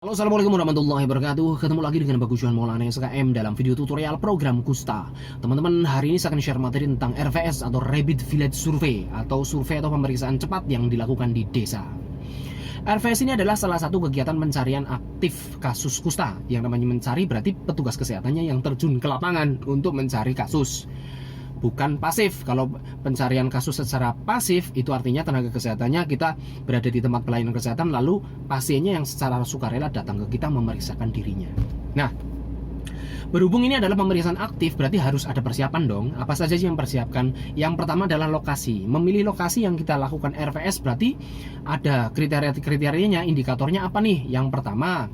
Halo, assalamualaikum warahmatullahi wabarakatuh. Ketemu lagi dengan Bagus Johan Maulana SKM dalam video tutorial program Kusta. Teman-teman, hari ini saya akan share materi tentang RVS atau Rapid Village Survey atau survei atau pemeriksaan cepat yang dilakukan di desa. RVS ini adalah salah satu kegiatan pencarian aktif kasus kusta. Yang namanya mencari berarti petugas kesehatannya yang terjun ke lapangan untuk mencari kasus. Bukan pasif. Kalau pencarian kasus secara pasif itu artinya tenaga kesehatannya kita berada di tempat pelayanan kesehatan, lalu pasiennya yang secara sukarela datang ke kita memeriksakan dirinya. Nah, berhubung ini adalah pemeriksaan aktif, berarti harus ada persiapan dong. Apa saja sih yang persiapkan? Yang pertama adalah lokasi. Memilih lokasi yang kita lakukan RVS berarti ada kriteria-kriterianya, indikatornya apa nih? Yang pertama,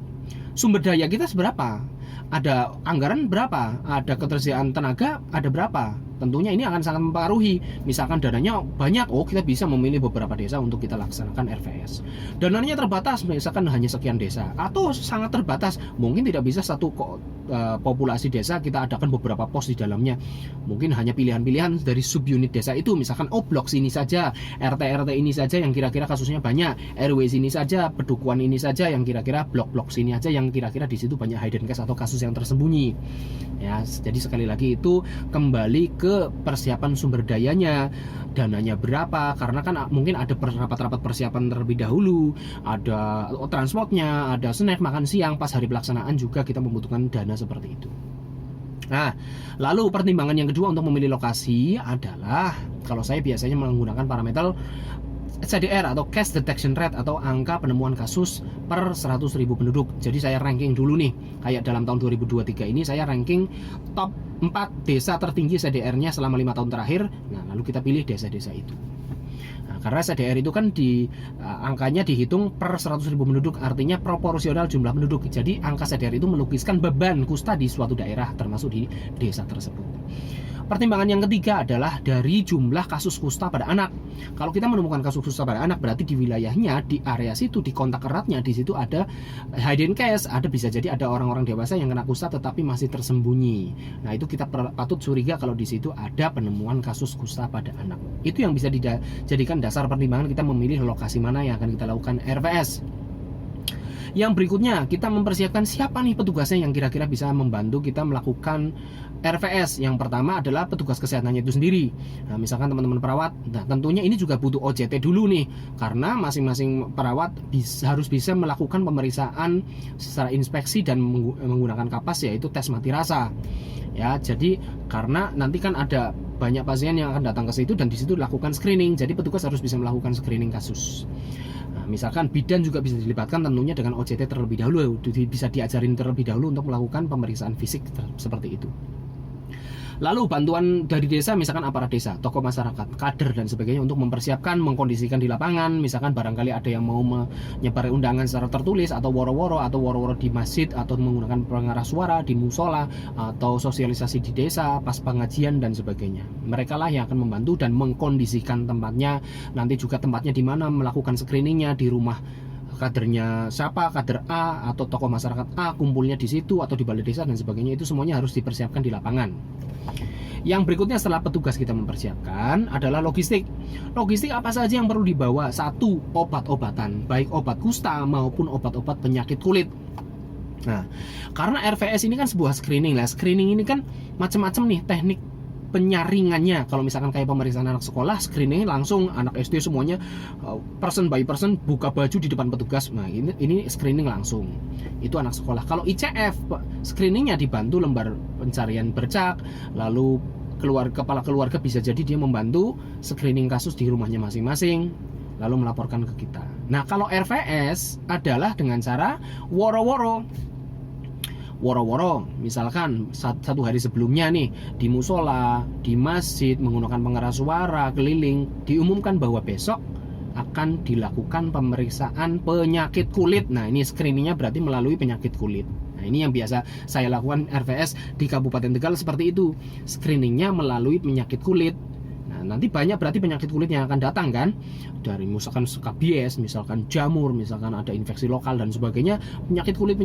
sumber daya kita seberapa? Ada anggaran berapa? Ada ketersediaan tenaga ada berapa? Tentunya ini akan sangat mempengaruhi. Misalkan dananya banyak, kita bisa memilih beberapa desa untuk kita laksanakan RVS. Dananya terbatas, misalkan hanya sekian desa, atau sangat terbatas, mungkin tidak bisa satu populasi desa kita adakan beberapa pos di dalamnya. Mungkin hanya pilihan-pilihan dari subunit desa itu, misalkan blok sini saja, RT ini saja yang kira-kira kasusnya banyak, RW sini saja, pedukuhan ini saja yang kira-kira blok-blok sini aja yang kira-kira di situ banyak hidden case atau kasus yang tersembunyi. Ya, jadi sekali lagi itu kembali ke persiapan sumber dayanya, dananya berapa, karena kan mungkin ada rapat-rapat persiapan terlebih dahulu, ada transportnya, ada snack makan siang, pas hari pelaksanaan juga kita membutuhkan dana seperti itu. Nah, lalu pertimbangan yang kedua untuk memilih lokasi adalah, kalau saya biasanya menggunakan parameter CDR atau Case Detection Rate atau angka penemuan kasus per 100.000 penduduk. Jadi saya ranking dulu nih, kayak dalam tahun 2023 ini saya ranking top 4 desa tertinggi CDR-nya selama 5 tahun terakhir. Nah, lalu kita pilih desa-desa itu. Nah, karena CDR itu kan angkanya dihitung per 100.000 penduduk, artinya proporsional jumlah penduduk. Jadi angka CDR itu melukiskan beban kusta di suatu daerah termasuk di desa tersebut. Pertimbangan yang ketiga adalah dari jumlah kasus kusta pada anak. Kalau kita menemukan kasus kusta pada anak, berarti di wilayahnya, di area situ, di kontak eratnya, di situ ada hidden case, bisa jadi ada orang-orang dewasa yang kena kusta tetapi masih tersembunyi. Nah, itu kita patut curiga kalau di situ ada penemuan kasus kusta pada anak. Itu yang bisa dijadikan dasar pertimbangan kita memilih lokasi mana yang akan kita lakukan RVS. Yang berikutnya, kita mempersiapkan siapa nih petugasnya yang kira-kira bisa membantu kita melakukan RVS. Yang pertama adalah petugas kesehatannya itu sendiri. Nah, misalkan teman-teman perawat, nah tentunya ini juga butuh OJT dulu nih, karena masing-masing perawat harus bisa melakukan pemeriksaan secara inspeksi dan menggunakan kapas, yaitu tes mati rasa. Ya, jadi karena nanti kan ada banyak pasien yang akan datang ke situ dan di situ dilakukan screening, jadi petugas harus bisa melakukan screening kasus. Misalkan bidan juga bisa dilibatkan tentunya dengan OJT terlebih dahulu, bisa diajarin terlebih dahulu untuk melakukan pemeriksaan fisik seperti itu. Lalu bantuan dari desa, misalkan aparat desa, tokoh masyarakat, kader dan sebagainya untuk mempersiapkan, mengkondisikan di lapangan. Misalkan barangkali ada yang mau menyebar undangan secara tertulis atau woro-woro di masjid, atau menggunakan pengeras suara di musola, atau sosialisasi di desa pas pengajian dan sebagainya. Mereka lah yang akan membantu dan mengkondisikan tempatnya. Nanti juga tempatnya di mana melakukan screeningnya, di rumah kadernya siapa, kader A atau tokoh masyarakat A kumpulnya di situ atau di balai desa dan sebagainya. Itu semuanya harus dipersiapkan di lapangan. Yang berikutnya setelah petugas kita mempersiapkan adalah logistik. Logistik apa saja yang perlu dibawa? Satu, obat-obatan, baik obat kusta maupun obat-obat penyakit kulit. Nah, karena RVS ini kan sebuah screening lah. Screening ini kan macam-macam nih teknik penyaringannya. Kalau misalkan kayak pemeriksaan anak sekolah, screening langsung anak SD semuanya person by person buka baju di depan petugas. Nah, ini screening langsung. Itu anak sekolah. Kalau ICF, screeningnya dibantu lembar pencarian bercak, lalu kepala keluarga bisa jadi dia membantu screening kasus di rumahnya masing-masing, lalu melaporkan ke kita. Nah, kalau RVS adalah dengan cara woro-woro, misalkan satu hari sebelumnya nih di musola, di masjid, menggunakan pengeras suara keliling, diumumkan bahwa besok akan dilakukan pemeriksaan penyakit kulit. Nah, ini screeningnya berarti melalui penyakit kulit. Nah, ini yang biasa saya lakukan RVS di Kabupaten Tegal seperti itu, screeningnya melalui penyakit kulit. Nah, nanti banyak berarti penyakit kulit yang akan datang kan, dari misalkan skabies, misalkan jamur, misalkan ada infeksi lokal dan sebagainya. Penyakit kulit.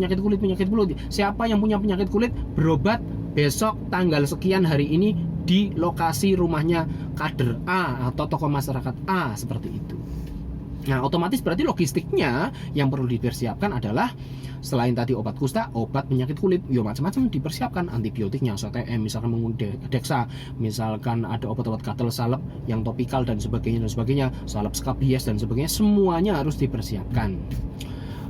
Siapa yang punya penyakit kulit berobat besok tanggal sekian hari ini di lokasi rumahnya kader A atau tokoh masyarakat A, seperti itu. Nah, otomatis berarti logistiknya yang perlu dipersiapkan adalah selain tadi obat kusta, obat penyakit kulit, yo macam-macam dipersiapkan, antibiotiknya, STM, misalkan menggunakan Dexa, misalkan ada obat-obat gatal salep yang topikal dan sebagainya, salep skabies dan sebagainya, semuanya harus dipersiapkan.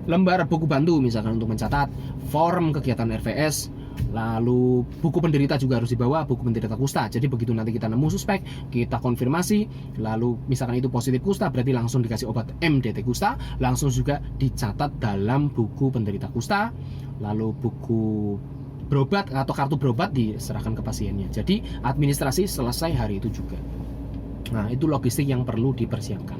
Lembar buku bantu misalkan untuk mencatat, form kegiatan RVS, lalu buku penderita juga harus dibawa, buku penderita kusta. Jadi begitu nanti kita nemu suspek, kita konfirmasi, lalu misalkan itu positif kusta, berarti langsung dikasih obat MDT kusta, langsung juga dicatat dalam buku penderita kusta, lalu buku berobat atau kartu berobat diserahkan ke pasiennya. Jadi administrasi selesai hari itu juga. Nah, itu logistik yang perlu dipersiapkan.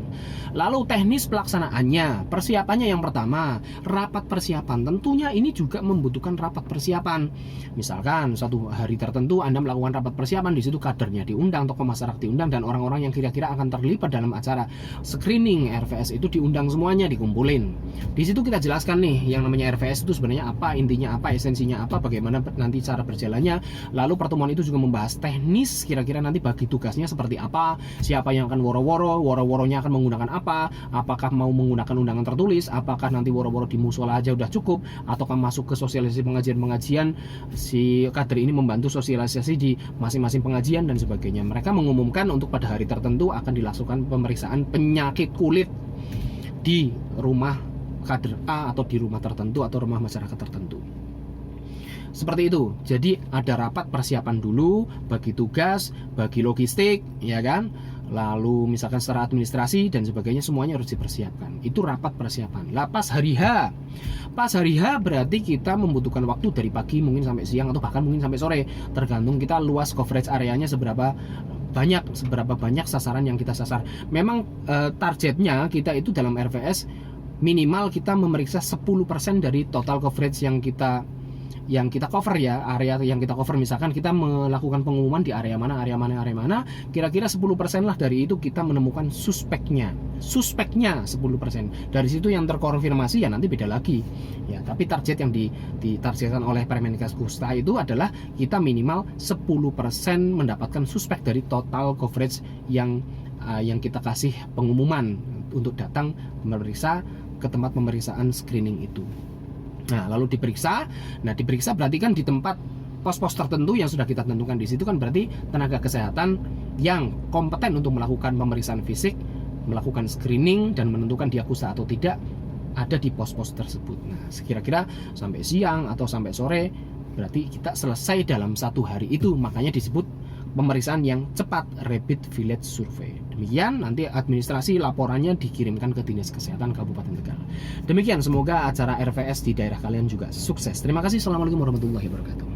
Lalu teknis pelaksanaannya, persiapannya yang pertama, rapat persiapan. Tentunya ini juga membutuhkan rapat persiapan. Misalkan suatu hari tertentu Anda melakukan rapat persiapan, di situ kadernya diundang, tokoh masyarakat diundang, dan orang-orang yang kira-kira akan terlibat dalam acara screening RVS itu diundang semuanya, dikumpulin. Di situ kita jelaskan nih, yang namanya RVS itu sebenarnya apa, intinya apa, esensinya apa, bagaimana nanti cara berjalannya. Lalu pertemuan itu juga membahas teknis, kira-kira nanti bagi tugasnya seperti apa, siapa yang akan woro-woronya akan menggunakan apa, apakah mau menggunakan undangan tertulis, apakah nanti woro-woro di musola aja udah cukup, ataukah masuk ke sosialisasi pengajian-pengajian, si kader ini membantu sosialisasi di masing-masing pengajian dan sebagainya. Mereka mengumumkan untuk pada hari tertentu akan dilakukan pemeriksaan penyakit kulit di rumah kader A atau di rumah tertentu atau rumah masyarakat tertentu. Seperti itu. Jadi ada rapat persiapan dulu, bagi tugas, bagi logistik, ya kan? Lalu misalkan secara administrasi dan sebagainya, semuanya harus dipersiapkan. Itu rapat persiapan. Lah pas hari H. Pas hari H berarti kita membutuhkan waktu dari pagi mungkin sampai siang atau bahkan mungkin sampai sore, tergantung kita luas coverage areanya seberapa banyak sasaran yang kita sasar. Memang targetnya kita itu dalam RVS minimal kita memeriksa 10% dari total coverage yang kita cover ya, area yang kita cover. Misalkan kita melakukan pengumuman di area mana, kira-kira 10% lah dari itu kita menemukan suspeknya 10%. Dari situ yang terkonfirmasi ya nanti beda lagi ya, tapi target yang ditargetkan oleh Permenkes Kusta itu adalah kita minimal 10% mendapatkan suspek dari total coverage yang kita kasih pengumuman untuk datang memeriksa ke tempat pemeriksaan screening itu. Nah, lalu diperiksa. Nah, diperiksa berarti kan di tempat pos-pos tertentu yang sudah kita tentukan. Di situ kan berarti tenaga kesehatan yang kompeten untuk melakukan pemeriksaan fisik, melakukan screening dan menentukan dia kusta atau tidak ada di pos-pos tersebut. Nah, kira-kira sampai siang atau sampai sore berarti kita selesai dalam satu hari itu. Makanya disebut pemeriksaan yang cepat, Rapid Village Survey. Demikian, nanti administrasi laporannya dikirimkan ke Dinas Kesehatan Kabupaten Tegal. Demikian, semoga acara RVS di daerah kalian juga sukses. Terima kasih. Assalamualaikum warahmatullahi wabarakatuh.